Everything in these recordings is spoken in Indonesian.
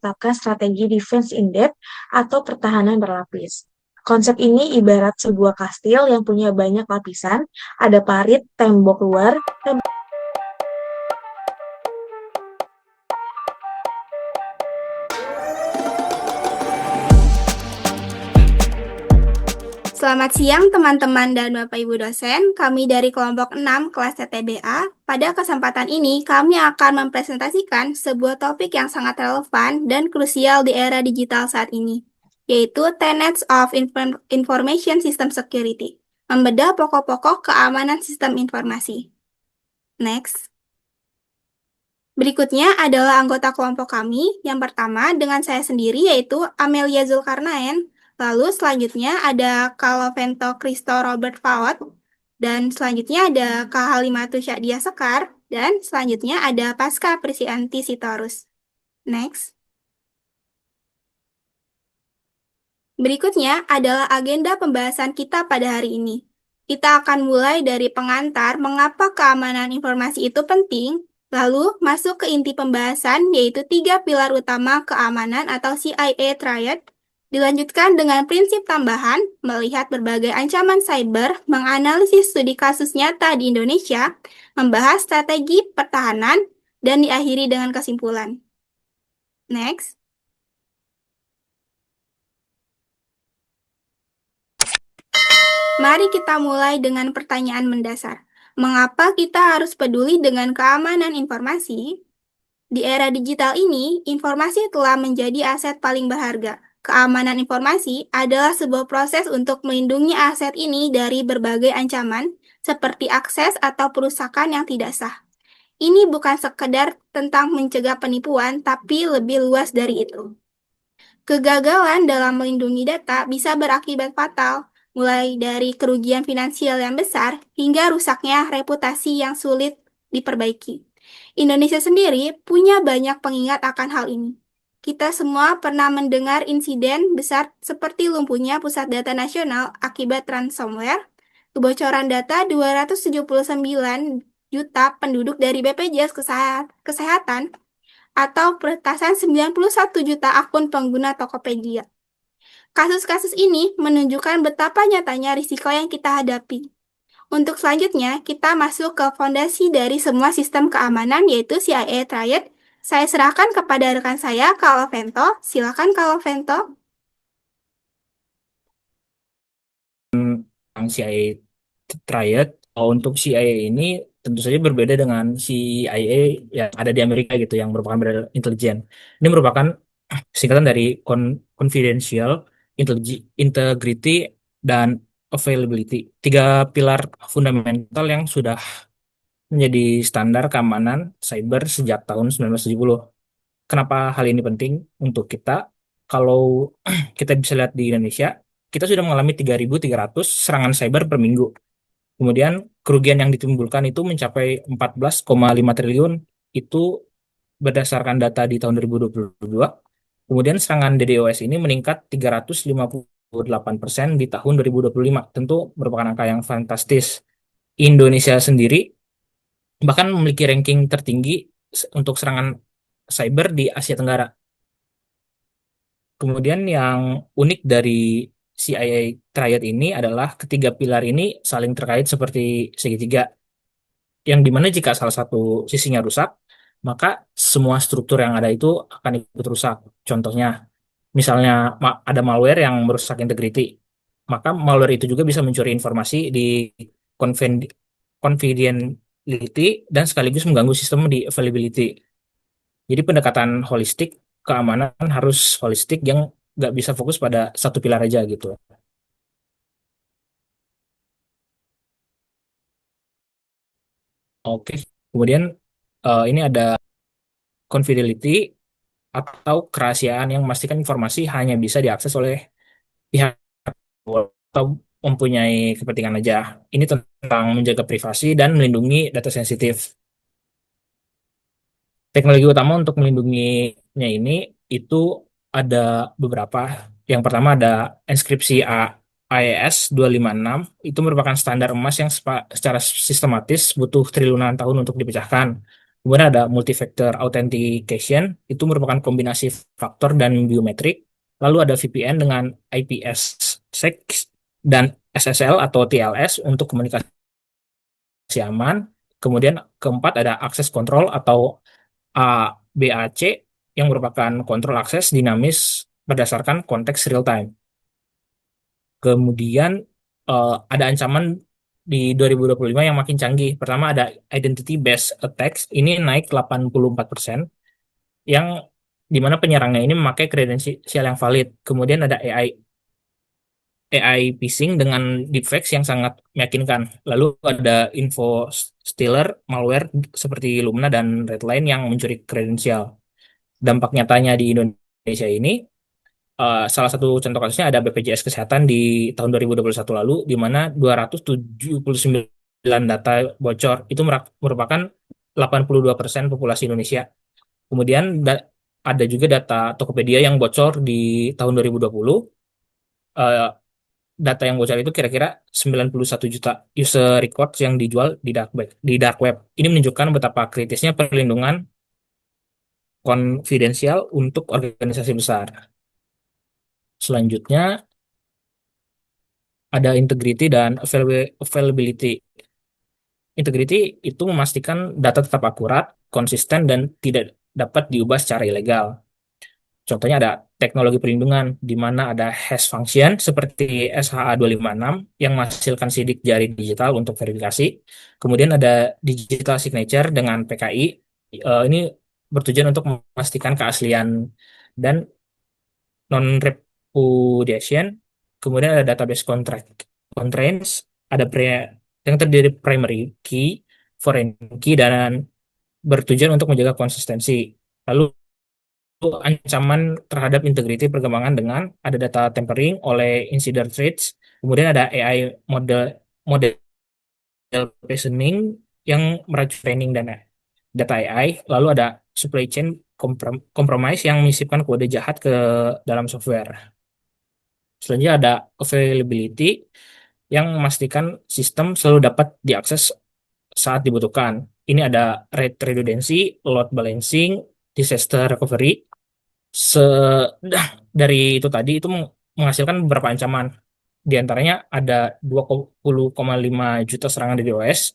menetapkan strategi defense in depth atau pertahanan berlapis. Konsep ini ibarat sebuah kastil yang punya banyak lapisan, ada parit, tembok luar, Selamat siang teman-teman dan Bapak Ibu dosen, kami dari kelompok 6 kelas TTBA. Pada kesempatan ini kami akan mempresentasikan sebuah topik yang sangat relevan dan krusial di era digital saat ini, yaitu Tenets of Information System Security, membedah pokok-pokok keamanan sistem informasi. Next. Berikutnya adalah anggota kelompok kami. Yang pertama dengan saya sendiri yaitu Amelia Zulkarnaen. Lalu selanjutnya ada Kalovento Kristo Robert Fawad. Dan selanjutnya ada Kak Halimatu Syadia Sekar. Dan selanjutnya ada Pasca Prisianti Sitorus. Next. Berikutnya adalah agenda pembahasan kita pada hari ini. Kita akan mulai dari pengantar mengapa keamanan informasi itu penting, lalu masuk ke inti pembahasan yaitu 3 pilar utama keamanan atau CIA Triad, dilanjutkan dengan prinsip tambahan, melihat berbagai ancaman cyber, menganalisis studi kasus nyata di Indonesia, membahas strategi pertahanan, dan diakhiri dengan kesimpulan. Next. Mari kita mulai dengan pertanyaan mendasar. Mengapa kita harus peduli dengan keamanan informasi? Di era digital ini, informasi telah menjadi aset paling berharga. Keamanan informasi adalah sebuah proses untuk melindungi aset ini dari berbagai ancaman, seperti akses atau perusakan yang tidak sah. Ini bukan sekedar tentang mencegah penipuan, tapi lebih luas dari itu. Kegagalan dalam melindungi data bisa berakibat fatal, mulai dari kerugian finansial yang besar hingga rusaknya reputasi yang sulit diperbaiki. Indonesia sendiri punya banyak pengingat akan hal ini. Kita semua pernah mendengar insiden besar seperti lumpuhnya pusat data nasional akibat ransomware, kebocoran data 279 juta penduduk dari BPJS Kesehatan, atau peretasan 91 juta akun pengguna Tokopedia. Kasus-kasus ini menunjukkan betapa nyatanya risiko yang kita hadapi. Untuk selanjutnya, kita masuk ke fondasi dari semua sistem keamanan yaitu CIA Triad. Saya serahkan kepada rekan saya, Kak Lovento. Silakan Kak Lovento. CIA Triad. Untuk CIA ini tentu saja berbeda dengan CIA yang ada di Amerika gitu, yang merupakan badan intelijen. Ini merupakan singkatan dari Confidential, Integrity, dan Availability. 3 pilar fundamental yang sudah menjadi standar keamanan cyber sejak tahun 1970. Kenapa hal ini penting untuk kita? Kalau kita bisa lihat di Indonesia, kita sudah mengalami 3.300 serangan cyber per minggu. Kemudian kerugian yang ditimbulkan itu mencapai 14,5 triliun, itu berdasarkan data di tahun 2022. Kemudian serangan DDoS ini meningkat 358% di tahun 2025. Tentu merupakan angka yang fantastis. Indonesia sendiri bahkan memiliki ranking tertinggi untuk serangan cyber di Asia Tenggara. Kemudian yang unik dari CIA Triad ini adalah ketiga pilar ini saling terkait seperti segitiga, yang dimana jika salah satu sisinya rusak, maka semua struktur yang ada itu akan ikut rusak. Contohnya, misalnya ada malware yang merusak integrity, maka malware itu juga bisa mencuri informasi di confidentiality dan sekaligus mengganggu sistem di availability. Jadi pendekatan holistik, keamanan harus holistik, yang nggak bisa fokus pada satu pilar aja gitu. Oke, kemudian ini ada confidentiality atau kerahasiaan yang memastikan informasi hanya bisa diakses oleh pihak atau mempunyai kepentingan aja. Ini tentang menjaga privasi dan melindungi data sensitif. Teknologi utama untuk melindunginya ini itu ada beberapa. Yang pertama ada inskripsi AES 256, itu merupakan standar emas yang secara sistematis butuh triliunan tahun untuk dipecahkan. Kemudian ada multi-factor authentication, itu merupakan kombinasi faktor dan biometrik. Lalu ada VPN dengan IPsec dan SSL atau TLS untuk komunikasi aman. Kemudian keempat ada akses kontrol atau ABAC yang merupakan kontrol akses dinamis berdasarkan konteks real time. Kemudian ada ancaman di 2025 yang makin canggih. Pertama ada identity based attacks, ini naik 84%, yang dimana penyerangnya ini memakai kredensial yang valid. Kemudian ada AI phishing dengan deepfakes yang sangat meyakinkan. Lalu ada info stealer, malware seperti Lumina dan Redline yang mencuri kredensial. Dampak nyatanya di Indonesia ini, salah satu contoh kasusnya ada BPJS Kesehatan di tahun 2021 lalu, di mana 279 data bocor. Itu merupakan 82% populasi Indonesia. Kemudian ada juga data Tokopedia yang bocor di tahun 2020. Eh, Data yang bocor itu kira-kira 91 juta user records yang dijual di dark web. Ini menunjukkan betapa kritisnya perlindungan konfidensial untuk organisasi besar. Selanjutnya ada integrity dan availability. Integrity itu memastikan data tetap akurat, konsisten, dan tidak dapat diubah secara ilegal. Contohnya ada teknologi perlindungan, di mana ada hash function seperti SHA-256 yang menghasilkan sidik jari digital untuk verifikasi. Kemudian ada digital signature dengan PKI. Ini bertujuan untuk memastikan keaslian dan non-repudiation. Kemudian ada database constraints, ada yang terdiri primary key, foreign key, dan bertujuan untuk menjaga konsistensi. Lalu ancaman terhadap integriti perkembangan dengan ada data tampering oleh insider threats, kemudian ada AI model model reasoning yang meracuni training dan data AI, lalu ada supply chain compromise yang menyisipkan kode jahat ke dalam software. Selanjutnya ada availability yang memastikan sistem selalu dapat diakses saat dibutuhkan. Ini ada rate redundancy, load balancing, disaster recovery. Dari itu tadi itu menghasilkan beberapa ancaman. Di antaranya ada 20,5 juta serangan DDoS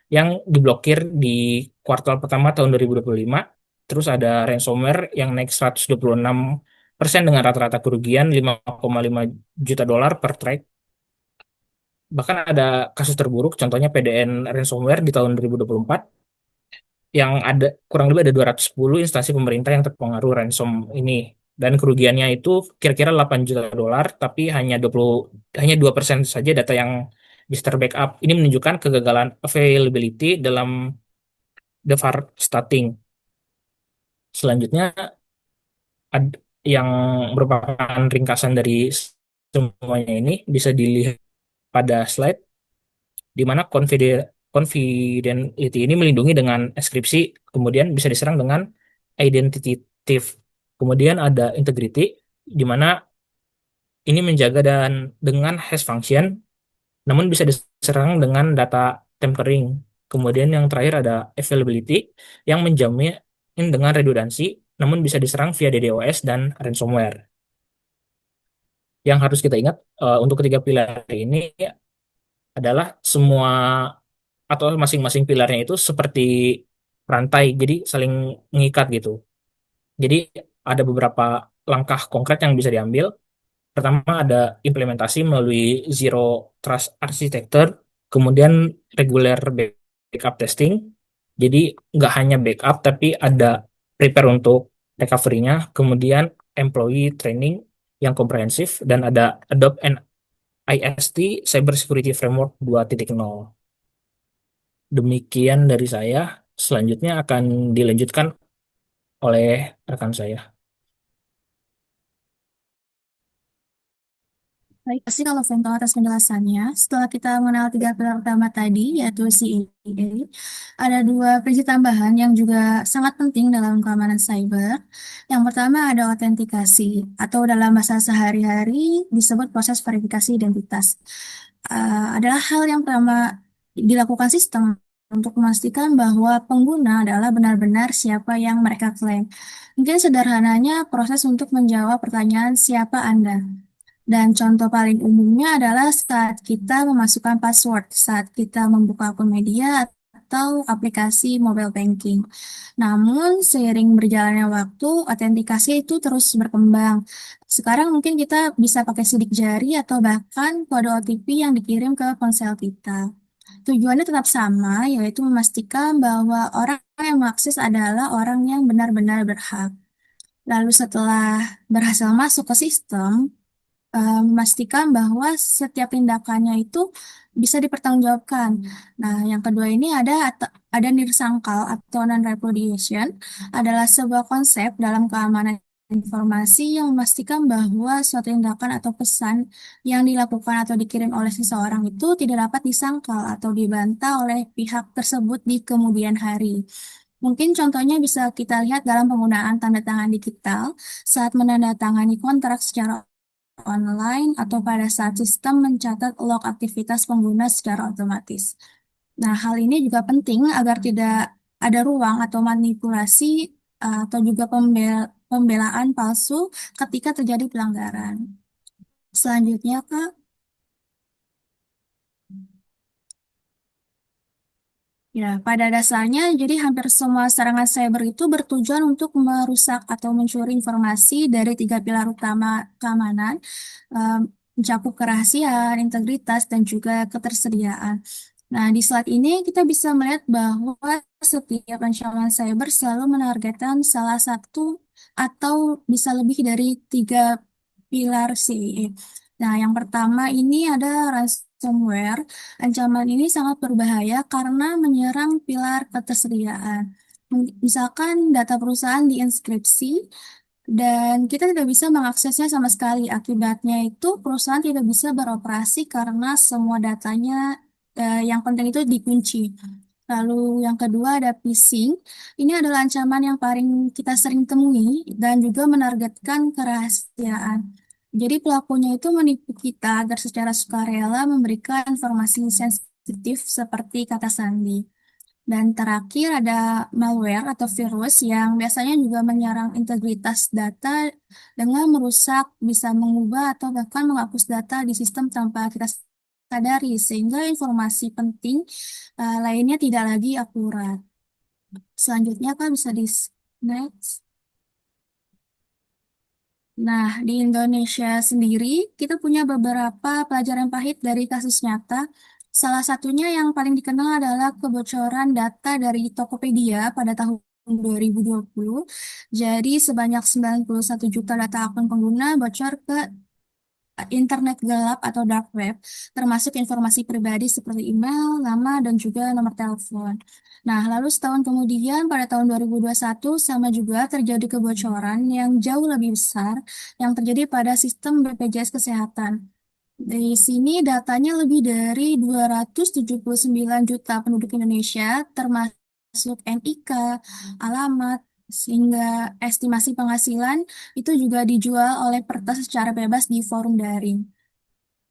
yang diblokir di kuartal pertama tahun 2025. Terus ada ransomware yang naik 126% dengan rata-rata kerugian 5,5 juta dolar per track. Bahkan ada kasus terburuk, contohnya PDN ransomware di tahun 2024, yang ada kurang lebih ada 210 instansi pemerintah yang terpengaruh ransom ini, dan kerugiannya itu kira-kira 8 juta dolar, tapi hanya 2% saja data yang bisa terbackup. Ini menunjukkan kegagalan availability dalam devastating. Selanjutnya yang merupakan ringkasan dari semuanya ini bisa dilihat pada slide, di mana confidentiality ini melindungi dengan enkripsi, kemudian bisa diserang dengan identity thief. Kemudian ada integrity, di mana ini menjaga dan dengan hash function, namun bisa diserang dengan data tampering. Kemudian yang terakhir ada availability, yang menjamin dengan redundansi, namun bisa diserang via DDoS dan ransomware. Yang harus kita ingat untuk ketiga pilar ini adalah semua atau masing-masing pilarnya itu seperti rantai, jadi saling mengikat gitu. Jadi ada beberapa langkah konkret yang bisa diambil. Pertama ada implementasi melalui Zero Trust Architecture, kemudian regular backup testing. Jadi nggak hanya backup, tapi ada prepare untuk recovery-nya, kemudian employee training yang komprehensif, dan ada adopt an IST Cyber Security Framework 2.0. Demikian dari saya. Selanjutnya akan dilanjutkan oleh rekan saya. Baik, kasih kalau Vento atas penjelasannya. Setelah kita mengenal tiga pilar utama tadi, yaitu CIA, ada dua prinsip tambahan yang juga sangat penting dalam keamanan cyber. Yang pertama ada autentikasi, atau dalam bahasa sehari-hari disebut proses verifikasi identitas. Adalah hal yang pertama dilakukan sistem untuk memastikan bahwa pengguna adalah benar-benar siapa yang mereka klaim. Mungkin sederhananya proses untuk menjawab pertanyaan siapa Anda. Dan contoh paling umumnya adalah saat kita memasukkan password, saat kita membuka akun media atau aplikasi mobile banking. Namun, seiring berjalannya waktu, autentikasi itu terus berkembang. Sekarang mungkin kita bisa pakai sidik jari atau bahkan kode OTP yang dikirim ke ponsel kita. Tujuannya tetap sama, yaitu memastikan bahwa orang yang mengakses adalah orang yang benar-benar berhak. Lalu setelah berhasil masuk ke sistem, memastikan bahwa setiap tindakannya itu bisa dipertanggungjawabkan. Nah, yang kedua ini ada nirsangkal atau non-repudiation adalah sebuah konsep dalam keamanan informasi yang memastikan bahwa suatu tindakan atau pesan yang dilakukan atau dikirim oleh seseorang itu tidak dapat disangkal atau dibantah oleh pihak tersebut di kemudian hari. Mungkin contohnya bisa kita lihat dalam penggunaan tanda tangan digital saat menandatangani kontrak secara online atau pada saat sistem mencatat log aktivitas pengguna secara otomatis. Nah, hal ini juga penting agar tidak ada ruang atau manipulasi atau juga pembelaan palsu ketika terjadi pelanggaran. Selanjutnya, Kak. Ya, pada dasarnya, jadi hampir semua serangan cyber itu bertujuan untuk merusak atau mencuri informasi dari tiga pilar utama keamanan, mencakup kerahasiaan, integritas, dan juga ketersediaan. Nah, di slide ini kita bisa melihat bahwa setiap ancaman cyber selalu menargetkan salah satu atau bisa lebih dari tiga pilar CIE. Nah, yang pertama ini ada ransomware. Ancaman ini sangat berbahaya karena menyerang pilar ketersediaan. Misalkan data perusahaan diinskripsi dan kita tidak bisa mengaksesnya sama sekali. Akibatnya itu perusahaan tidak bisa beroperasi karena semua datanya yang penting itu dikunci. Lalu yang kedua ada phishing. Ini adalah ancaman yang paling kita sering temui dan juga menargetkan kerahasiaan. Jadi pelakunya itu menipu kita agar secara sukarela memberikan informasi sensitif seperti kata sandi. Dan terakhir ada malware atau virus yang biasanya juga menyerang integritas data dengan merusak, bisa mengubah atau bahkan menghapus data di sistem tanpa kita sadari, sehingga informasi penting lainnya tidak lagi akurat. Selanjutnya kan bisa di next. Nah, di Indonesia sendiri, kita punya beberapa pelajaran pahit dari kasus nyata. Salah satunya yang paling dikenal adalah kebocoran data dari Tokopedia pada tahun 2020. Jadi, sebanyak 91 juta data akun pengguna bocor ke internet gelap atau dark web, termasuk informasi pribadi seperti email, nama, dan juga nomor telepon. Nah, lalu setahun kemudian pada tahun 2021 sama juga terjadi kebocoran yang jauh lebih besar yang terjadi pada sistem BPJS Kesehatan. Di sini datanya lebih dari 279 juta penduduk Indonesia, termasuk NIK, alamat, sehingga estimasi penghasilan itu juga dijual oleh peretas secara bebas di forum daring.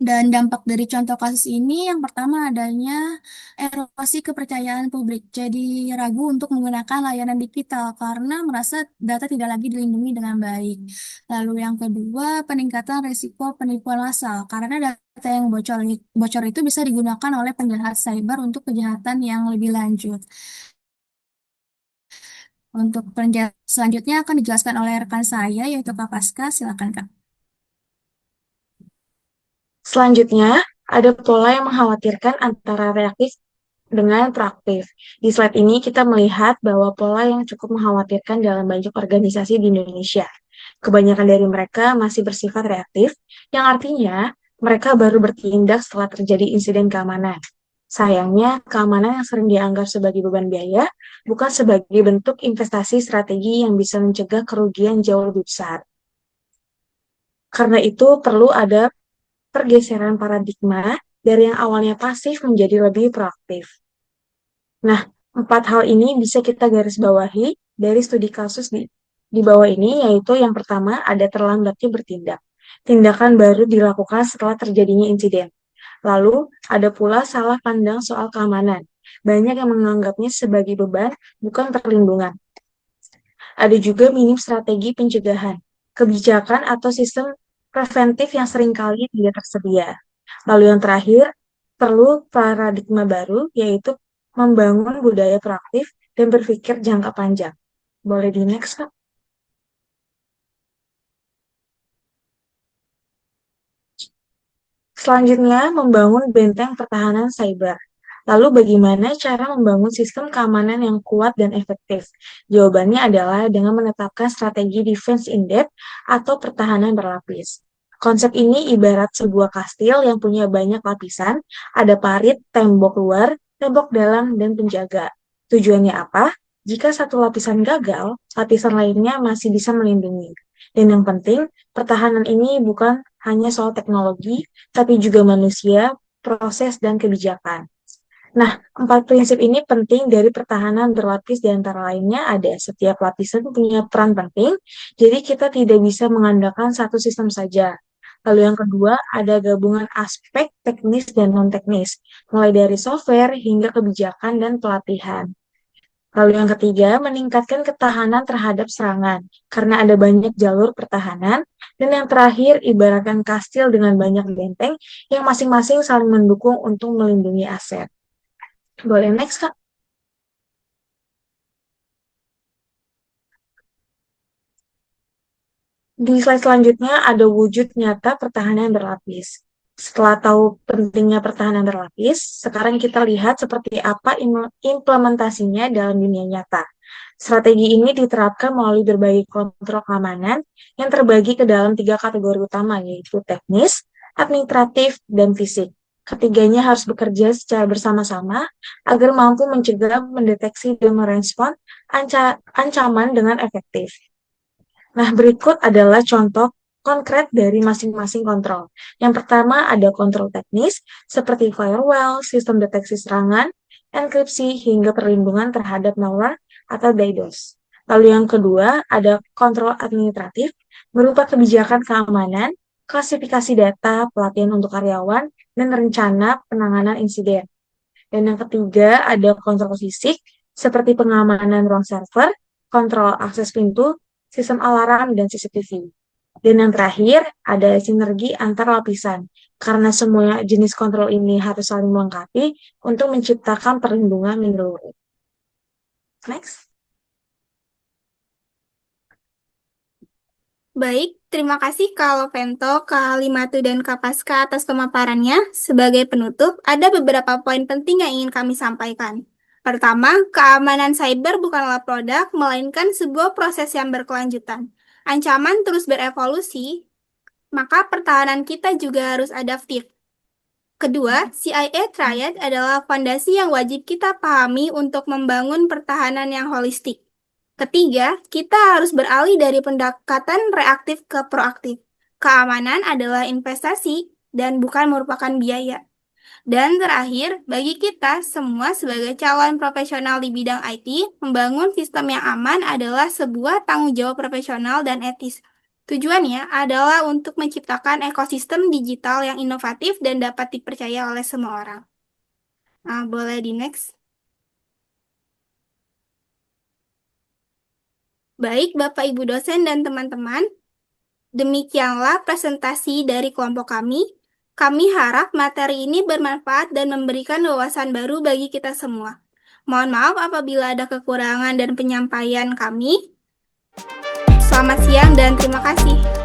Dan dampak dari contoh kasus ini yang pertama adanya erosi kepercayaan publik. Jadi ragu untuk menggunakan layanan digital karena merasa data tidak lagi dilindungi dengan baik. Lalu yang kedua, peningkatan risiko penipuan massal karena data yang bocor itu bisa digunakan oleh penjahat cyber untuk kejahatan yang lebih lanjut. Untuk selanjutnya akan dijelaskan oleh rekan saya yaitu Kak Paska. Silakan Kak. Selanjutnya, ada pola yang mengkhawatirkan antara reaktif dengan proaktif. Di slide ini kita melihat bahwa pola yang cukup mengkhawatirkan dalam banyak organisasi di Indonesia. Kebanyakan dari mereka masih bersifat reaktif, yang artinya mereka baru bertindak setelah terjadi insiden keamanan. Sayangnya, keamanan yang sering dianggap sebagai beban biaya bukan sebagai bentuk investasi strategi yang bisa mencegah kerugian jauh lebih besar. Karena itu, perlu ada pergeseran paradigma dari yang awalnya pasif menjadi lebih proaktif. Nah, 4 hal ini bisa kita garis bawahi dari studi kasus di bawah ini, yaitu yang pertama ada terlambatnya bertindak. Tindakan baru dilakukan setelah terjadinya insiden. Lalu, ada pula salah pandang soal keamanan. banyak yang menganggapnya sebagai beban, bukan perlindungan. Ada juga minim strategi pencegahan, kebijakan atau sistem preventif yang seringkali tidak tersedia. Lalu yang terakhir, perlu paradigma baru, yaitu membangun budaya proaktif dan berpikir jangka panjang. Boleh di next, Kak? Selanjutnya, membangun benteng pertahanan cyber. Lalu bagaimana cara membangun sistem keamanan yang kuat dan efektif? Jawabannya adalah dengan menetapkan strategi defense in depth atau pertahanan berlapis. Konsep ini ibarat sebuah kastil yang punya banyak lapisan, ada parit, tembok luar, tembok dalam, dan penjaga. Tujuannya apa? Jika satu lapisan gagal, lapisan lainnya masih bisa melindungi. Dan yang penting, pertahanan ini bukan hanya soal teknologi, tapi juga manusia, proses, dan kebijakan. Nah, 4 prinsip ini penting dari pertahanan berlapis, di antara lainnya ada setiap lapisan punya peran penting, jadi kita tidak bisa mengandalkan satu sistem saja. Lalu yang kedua, ada gabungan aspek teknis dan non-teknis, mulai dari software hingga kebijakan dan pelatihan. Lalu yang ketiga, meningkatkan ketahanan terhadap serangan, karena ada banyak jalur pertahanan. Dan yang terakhir, ibaratkan kastil dengan banyak benteng yang masing-masing saling mendukung untuk melindungi aset. Boleh next, Kak? Di slide selanjutnya ada wujud nyata pertahanan berlapis. Setelah tahu pentingnya pertahanan berlapis, sekarang kita lihat seperti apa implementasinya dalam dunia nyata. Strategi ini diterapkan melalui berbagai kontrol keamanan yang terbagi ke dalam 3 kategori utama, yaitu teknis, administratif, dan fisik. Ketiganya harus bekerja secara bersama-sama agar mampu mencegah, mendeteksi, dan merespon ancaman dengan efektif. Nah, berikut adalah contoh konkret dari masing-masing kontrol. Yang pertama ada kontrol teknis, seperti firewall, sistem deteksi serangan, enkripsi, hingga perlindungan terhadap malware atau DDoS. Lalu yang kedua ada kontrol administratif, berupa kebijakan keamanan, klasifikasi data, pelatihan untuk karyawan, dan rencana penanganan insiden. Dan yang ketiga ada kontrol fisik, seperti pengamanan ruang server, kontrol akses pintu, sistem alarm, dan CCTV. Dan yang terakhir, ada sinergi antar lapisan, karena semua jenis kontrol ini harus saling melengkapi untuk menciptakan perlindungan menyeluruh. Next. Baik, terima kasih Kak Lovento, Kak Halimatu, dan Kak Paska atas pemaparannya. Sebagai penutup, ada beberapa poin penting yang ingin kami sampaikan. Pertama, keamanan cyber bukanlah produk, melainkan sebuah proses yang berkelanjutan. Ancaman terus berevolusi, maka pertahanan kita juga harus adaptif. Kedua, CIA Triad adalah fondasi yang wajib kita pahami untuk membangun pertahanan yang holistik. Ketiga, kita harus beralih dari pendekatan reaktif ke proaktif. Keamanan adalah investasi dan bukan merupakan biaya. Dan terakhir, bagi kita semua sebagai calon profesional di bidang IT, membangun sistem yang aman adalah sebuah tanggung jawab profesional dan etis. Tujuannya adalah untuk menciptakan ekosistem digital yang inovatif dan dapat dipercaya oleh semua orang. Nah, boleh di next. Baik, Bapak, Ibu dosen, dan teman-teman, demikianlah presentasi dari kelompok kami. Kami harap materi ini bermanfaat dan memberikan wawasan baru bagi kita semua. Mohon maaf apabila ada kekurangan dan penyampaian kami. Selamat siang dan terima kasih.